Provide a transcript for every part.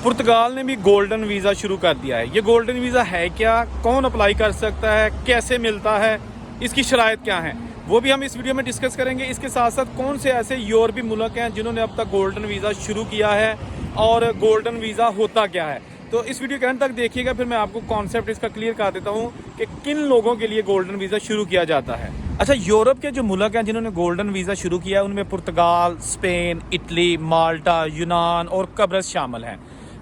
पुर्तगाल ने भी golden visa शुरू कर दिया है। ये गोल्डन वीज़ा है क्या, कौन अप्लाई कर सकता है, कैसे मिलता है, इसकी शराइत क्या है, वो भी हम इस वीडियो में डिस्कस करेंगे। इसके साथ साथ कौन से ऐसे यूरोपीय मुल्क हैं जिन्होंने अब तक गोल्डन वीज़ा शुरू किया है और गोल्डन वीज़ा होता क्या है। तो इस वीडियो के अंत तक देखिएगा, फिर मैं आपको कॉन्सेप्ट इसका क्लियर कर देता हूँ कि किन लोगों के लिए गोल्डन वीज़ा शुरू किया जाता है। अच्छा, यूरोप के जो मुल्क हैं जिन्होंने गोल्डन वीज़ा शुरू किया है उनमें पुर्तगाल, स्पेन, इटली, माल्टा, यूनान और कब्रस शामिल हैं।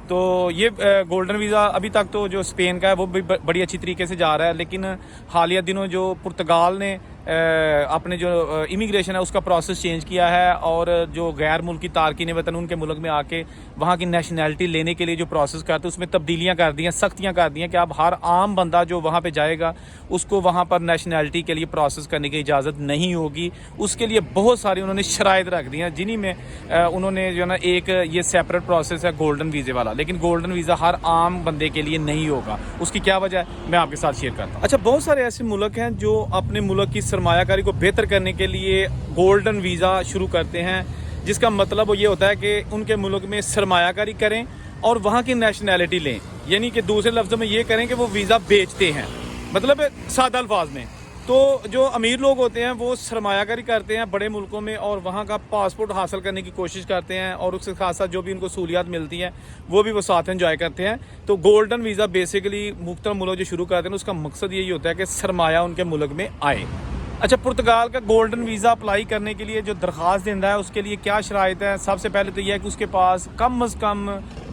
तो ये गोल्डन वीज़ा अभी तक तो जो स्पेन का है वो भी बड़ी अच्छी तरीके से जा रहा है, लेकिन हालिया दिनों जो पुर्तगाल ने अपने जो इमिग्रेशन है उसका प्रोसेस चेंज किया है और जो गैर मुल्की तारकीन वतन उनके मुल्क में आके वहाँ की नेशनैलिटी लेने के लिए जो प्रोसेस करते हैं उसमें तब्दीलियाँ कर दी हैं, सख्तियाँ कर दी हैं कि अब हर आम बंदा जो वहाँ पे जाएगा उसको वहाँ पर नेशनैलिटी के लिए प्रोसेस करने की इजाज़त नहीं होगी। उसके लिए बहुत सारी उन्होंने शराइत रख दी हैं, जिन्हीं में उन्होंने जो है ना एक ये सेपरेट प्रोसेस है गोल्डन वीज़े वाला, लेकिन गोल्डन वीज़ा हर आम बंदे के लिए नहीं होगा। उसकी क्या वजह है मैं आपके साथ शेयर करता हूँ। अच्छा, बहुत सारे ऐसे मुल्क हैं जो अपने मुल्क की सरमायाकारी को बेहतर करने के लिए गोल्डन वीज़ा शुरू करते हैं, जिसका मतलब ये होता है कि उनके मुल्क में सरमायाकारी करें और वहाँ की नेशनैलिटी लें। यानी कि दूसरे लफ्ज़ों में ये करें कि वो वीज़ा बेचते हैं, मतलब सादा अल्फाज में। तो जो अमीर लोग होते हैं वो सरमायाकारी करते हैं बड़े मुल्कों में और वहाँ का पासपोर्ट हासिल करने की कोशिश करते हैं और उसके साथ साथ जो भी उनको सहूलियात मिलती हैं वो भी वो साथ एंजॉय करते हैं। तो गोल्डन वीज़ा बेसिकली मुख्तलिफ मुल्क जो शुरू करते हैं उसका मकसद यही होता है कि सरमाया उनके मुल्क में आए। अच्छा, पुर्तगाल का गोल्डन वीज़ा अप्लाई करने के लिए जो दरख्वास्त देना है उसके लिए क्या शराइत है। सबसे पहले तो यह है कि उसके पास कम अज़ कम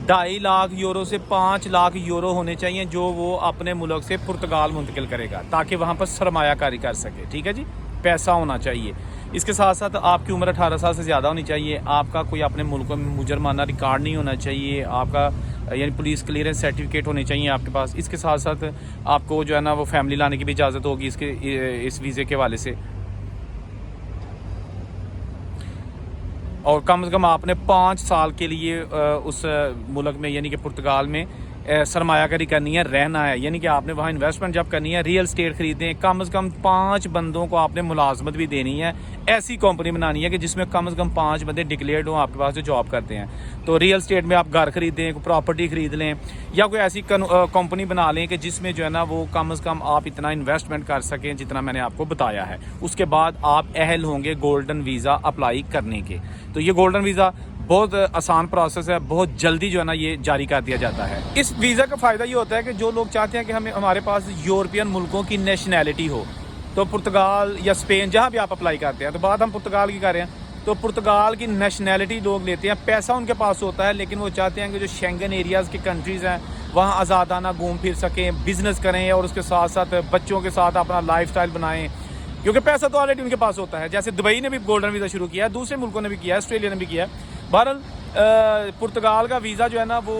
2.5 लाख यूरो से 5 लाख यूरो होने चाहिए जो वो अपने मुल्क से पुर्तगाल मुंतकिल करेगा ताकि वहाँ पर सरमायाकारी कर सके। ठीक है जी, पैसा होना चाहिए। इसके साथ साथ आपकी उम्र 18 साल से ज़्यादा होनी चाहिए, आपका कोई अपने मुल्क में मुजरमाना रिकॉर्ड नहीं होना चाहिए, आपका यानी पुलिस क्लियरेंस सर्टिफिकेट होने चाहिए आपके पास। इसके साथ साथ आपको जो है ना वो फैमिली लाने की भी इजाज़त होगी इस वीज़े के हवाले से। और कम से कम आपने 5 साल के लिए उस मुल्क में यानी कि पुर्तगाल में सरमायाकारी करनी है, रहना है। यानी कि आपने वहाँ इन्वेस्टमेंट जब करनी है, रियल स्टेट खरीदनी है, कम से कम 5 बंदों को आपने मुलाजमत भी देनी है। ऐसी कंपनी बनानी है कि जिसमें कम से कम 5 बंदे डिक्लेयर्ड हों आपके पास जो जॉब करते हैं। तो रियल स्टेट में आप घर खरीदें, प्रॉपर्टी खरीद लें या कोई ऐसी कंपनी बना लें कि जिसमें जो है ना वो कम से कम आप इतना इन्वेस्टमेंट कर सकें जितना मैंने आपको बताया है। उसके बाद आप अहल होंगे गोल्डन वीज़ा अप्लाई करने के। तो ये गोल्डन वीज़ा बहुत आसान प्रोसेस है, बहुत जल्दी जो है ना ये जारी कर दिया जाता है। इस वीज़ा का फ़ायदा ये होता है कि जो लोग चाहते हैं कि हमारे पास यूरोपियन मुल्कों की नेशनैलिटी हो, तो पुर्तगाल या स्पेन जहाँ भी आप अप्लाई करते हैं, तो बात हम पुर्तगाल की कर रहे हैं, तो पुर्तगाल की नेशनैलिटी लोग लेते हैं, पैसा उनके पास होता है, लेकिन वो चाहते हैं कि जो शेंगन एरियाज़ की कंट्रीज़ हैं वहाँ आज़ादाना घूम फिर सकें, बिज़नेस करें और उसके साथ साथ बच्चों के साथ अपना लाइफस्टाइल बनाएं, क्योंकि पैसा तो ऑलरेडी उनके पास होता है। जैसे दुबई ने भी गोल्डन वीज़ा शुरू किया है, दूसरे मुल्कों ने भी किया है, ऑस्ट्रेलिया ने भी किया है। बहरहाल पुर्तगाल का वीज़ा जो है ना वो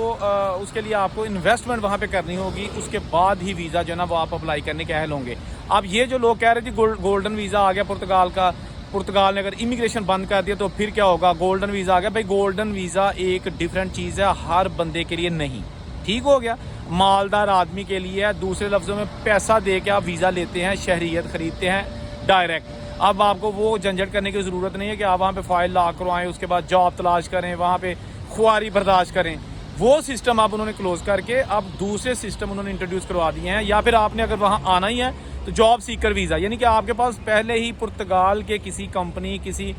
उसके लिए आपको इन्वेस्टमेंट वहाँ पे करनी होगी, उसके बाद ही वीज़ा जो है ना वो आप अप्लाई करने के अहल होंगे। अब ये जो लोग कह रहे थे गोल्डन वीज़ा आ गया पुर्तगाल का, पुर्तगाल ने अगर इमिग्रेशन बंद कर दिया तो फिर क्या होगा, गोल्डन वीज़ा आ गया। भाई गोल्डन वीज़ा एक डिफरेंट चीज़ है, हर बंदे के लिए नहीं। ठीक हो गया, मालदार आदमी के लिए है। दूसरे लफ्ज़ों में पैसा दे के आप वीज़ा लेते हैं, शहरियत ख़रीदते हैं डायरेक्ट। अब आपको वो झंझट करने की ज़रूरत नहीं है कि आप वहाँ पे फाइल ला करवाएं, उसके बाद जॉब तलाश करें, वहाँ पे खुआरी बर्दाश्त करें। वो सिस्टम आप उन्होंने क्लोज़ करके अब दूसरे सिस्टम उन्होंने इंट्रोड्यूस करवा दिए हैं। या फिर आपने अगर वहाँ आना ही है तो जॉब सीकर वीज़ा, यानी कि आपके पास पहले ही पुर्तगाल के किसी कंपनी, किसी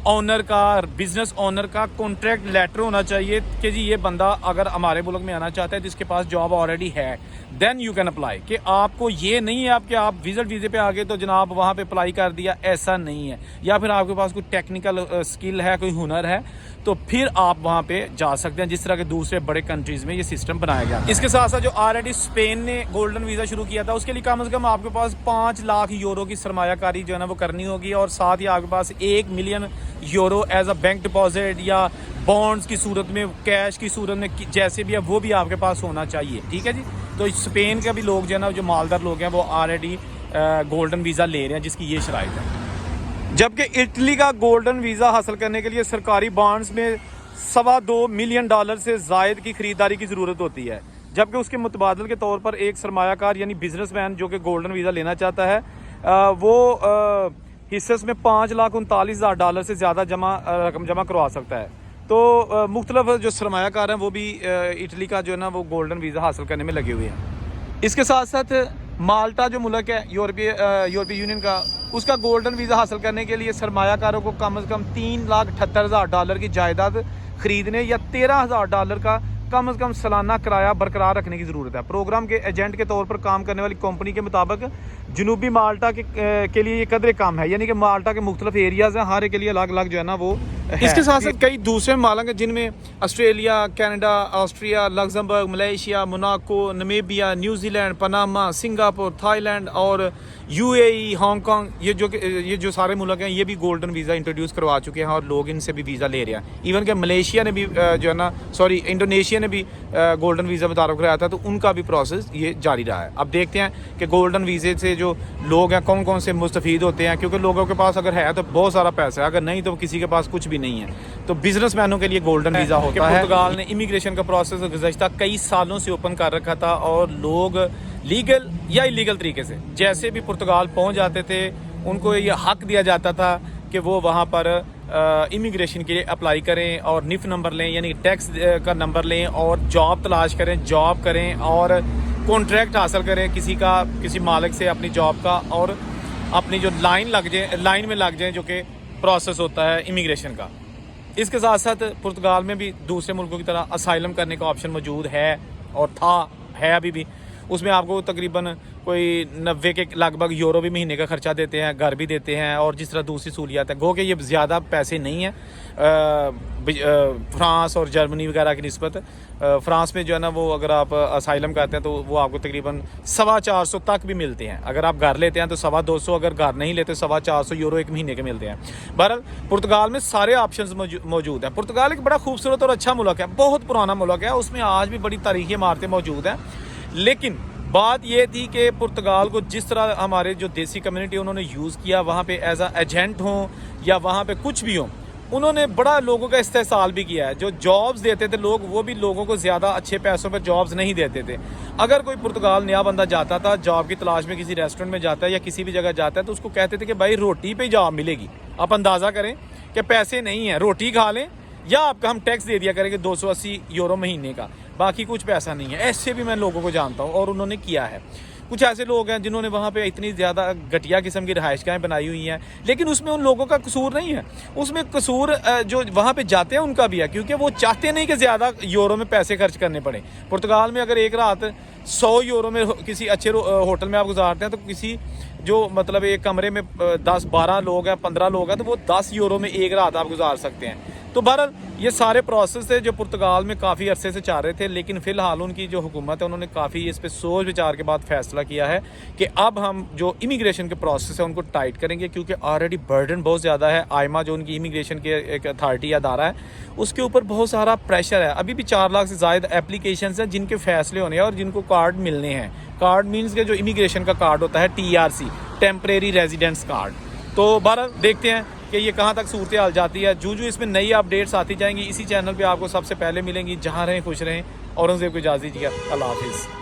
ऑनर का, बिजनेस ऑनर का कॉन्ट्रैक्ट लेटर होना चाहिए कि जी ये बंदा अगर हमारे मुल्क में आना चाहता है जिसके पास जॉब ऑलरेडी है, देन यू कैन अप्लाई। कि आपको ये नहीं है आपके आप विजिट वीज़े पे आ गए तो जनाब वहाँ पे अप्लाई कर दिया, ऐसा नहीं है। या फिर आपके पास कोई टेक्निकल स्किल है, कोई हुनर है, तो फिर आप वहाँ पे जा सकते हैं, जिस तरह के दूसरे बड़े कंट्रीज़ में ये सिस्टम बनाया गया। इसके साथ साथ जो ऑलरेडी स्पेन ने गोल्डन वीज़ा शुरू किया था उसके लिए कम से कम आपके पास 5 लाख यूरो की सरमायाकारी जो है ना वो करनी होगी और साथ ही आपके पास 1 million euro as a bank deposit या बॉन्ड्स की सूरत में, कैश की सूरत में, जैसे भी है वो भी आपके पास होना चाहिए। ठीक है जी। तो स्पेन के भी लोग जो है ना जो मालदार लोग हैं वो ऑलरेडी गोल्डन वीज़ा ले रहे हैं, जिसकी ये शराइत है। जबकि इटली का गोल्डन वीज़ा हासिल करने के लिए सरकारी बॉन्ड्स में $2.25 मिलियन से ज़ायद की खरीदारी की ज़रूरत होती है। जबकि उसके मुतबादल के तौर पर एक सरमायाकार यानी बिजनेसमैन जो कि गोल्डन वीज़ा लेना चाहता है वो हिस्से में $5,39,000 से ज़्यादा रकम जमा करवा सकता है। तो मुख्तलिफ जो सरमायाकार हैं वो भी इटली का जो है ना वो गोल्डन वीज़ा हासिल करने में लगे हुए हैं। इसके साथ साथ माल्टा जो मुल्क है यूरोपीय यूनियन का, उसका गोल्डन वीज़ा हासिल करने के लिए सरमायाकारों को कम से कम $3,78,000 की जायदाद खरीदने या $13,000 का कम से कम सालाना किराया बरकरार रखने की ज़रूरत है। प्रोग्राम के एजेंट के तौर पर काम करने वाली कंपनी के मुताबिक जनूबी माल्टा के लिए ये कदर कम है, यानी कि माल्टा के मुख्तलिफ एरियाज़ हैं, हर एक के लिए अलग अलग जो है ना वो है। इसके साथ साथ कई दूसरे मालक हैं जिनमें Australia, Canada, Austria, Luxembourg, Malaysia, Monaco, Namibia, New Zealand, Panama, Singapore, Thailand और UAE, हांगकॉन्ग, ये जो सारे मुल्क हैं ये भी गोल्डन वीज़ा इंट्रोड्यूस करवा चुके हैं और लोग इनसे भी वीज़ा ले रहे हैं। इवन कि मलेशिया ने भी जो है ना इंडोनेशिया ने भी गोल्डन वीज़ा मुतारफ़ कराया था, तो उनका भी प्रोसेस ये जारी रहा है। अब देखते हैं कि गोल्डन वीज़े से जो लोग हैं कौन कौन से मुस्तफ़ीद होते हैं, क्योंकि लोगों के पास अगर है तो बहुत सारा पैसा है, अगर नहीं तो किसी के पास कुछ भी नहीं है। तो बिजनेसमैनों के लिए गोल्डन वीज़ा होता है। पुर्तगाल ने इमिग्रेशन का प्रोसेस गुज़श्ता कई सालों से ओपन कर रखा था और लोग लीगल या इलीगल तरीके से जैसे भी पुर्तगाल पहुंच जाते थे उनको ये हक दिया जाता था कि वो वहाँ पर इमिग्रेशन के लिए अप्लाई करें और निफ नंबर लें, यानी टैक्स का नंबर लें और जॉब तलाश करें, जॉब करें और कॉन्ट्रैक्ट हासिल करें किसी मालिक से अपनी जॉब का, और अपनी जो लाइन में लग जाए, जो कि प्रोसेस होता है इमिग्रेशन का। इसके साथ साथ पुर्तगाल में भी दूसरे मुल्कों की तरह असाइलम करने का ऑप्शन मौजूद है और है अभी भी। उसमें आपको तकरीबन कोई 90 के लगभग यूरो भी महीने का खर्चा देते हैं, घर भी देते हैं और जिस तरह दूसरी सहूलियात है। गो कि ये ज़्यादा पैसे नहीं हैं फ्रांस और जर्मनी वगैरह की निस्बत। फ्रांस में जो है ना वो अगर आप असाइलम करते हैं तो वो आपको तकरीबन 450 तक भी मिलते हैं। अगर आप घर लेते हैं तो 250, अगर घर नहीं लेते 450 यूरो एक महीने के मिलते हैं। बहरहाल पुर्तगाल में सारे ऑप्शन मौजूद हैं। पुर्तगाल एक बड़ा खूबसूरत और अच्छा मुल्क है, बहुत पुराना मुल्क है, उसमें आज भी बड़ी तारीखी इमारतें मौजूद हैं। लेकिन बात ये थी कि पुर्तगाल को जिस तरह हमारे जो देसी कम्युनिटी उन्होंने यूज़ किया, वहाँ पे एज अ एजेंट हों या वहाँ पे कुछ भी हो, उन्होंने बड़ा लोगों का इस्तेसाल भी किया है। जो जॉब्स देते थे लोग, वो भी लोगों को ज़्यादा अच्छे पैसों पर जॉब्स नहीं देते थे। अगर कोई पुर्तगाल नया बंदा जाता था जॉब की तलाश में, किसी रेस्टोरेंट में जाता है या किसी भी जगह जाता है, तो उसको कहते थे कि भाई रोटी पे जॉब मिलेगी। आप अंदाज़ा करें कि पैसे नहीं हैं, रोटी खा लें या आपका हम टैक्स दे दिया करेंगे 280 यूरो महीने का, बाकी कुछ पैसा नहीं है। ऐसे भी मैं लोगों को जानता हूँ और उन्होंने किया है। कुछ ऐसे लोग हैं जिन्होंने वहाँ पे इतनी ज़्यादा घटिया किस्म की रिहाइशगाहें बनाई हुई हैं, लेकिन उसमें उन लोगों का कसूर नहीं है। उसमें कसूर जो वहाँ पे जाते हैं उनका भी है, क्योंकि वो चाहते नहीं कि ज़्यादा यूरो में पैसे खर्च करने पड़े। पुर्तगाल में अगर एक रात 100 यूरो में किसी अच्छे होटल में आप गुजारते हैं, तो किसी जो मतलब एक कमरे में 10-12 लोग हैं, 15 लोग हैं, तो वो 10 यूरो में एक रात आप गुजार सकते हैं। तो बहरहाल ये सारे प्रोसेस थे जो पुर्तगाल में काफ़ी अरसे से चल रहे थे, लेकिन फ़िलहाल उनकी जो हुकूमत है उन्होंने काफ़ी इस पर सोच विचार के बाद फैसला किया है कि अब हम जो इमिग्रेशन के प्रोसेस है उनको टाइट करेंगे, क्योंकि ऑलरेडी बर्डन बहुत ज़्यादा है। आयमा जो उनकी इमिग्रेशन की एक अथॉरिटी अदारा है, उसके ऊपर बहुत सारा प्रेशर है। अभी भी 4 लाख से ज़्यादा एप्लीकेशन हैं जिनके फैसले होने हैं और जिनको कार्ड मिलने हैं। कार्ड मीन्स के जो इमिग्रेशन का कार्ड होता है TRC, टेम्परेरी रेजिडेंस कार्ड। तो बहरहाल देखते हैं कि ये कहाँ तक सूरत हाल जाती है। जूं इसमें नई अपडेट्स आती जाएंगी, इसी चैनल पे आपको सबसे पहले मिलेंगी। जहाँ रहें खुश रहें। औरंगज़ेब को इजाज़त दीजिए। अल्लाह हाफिज़।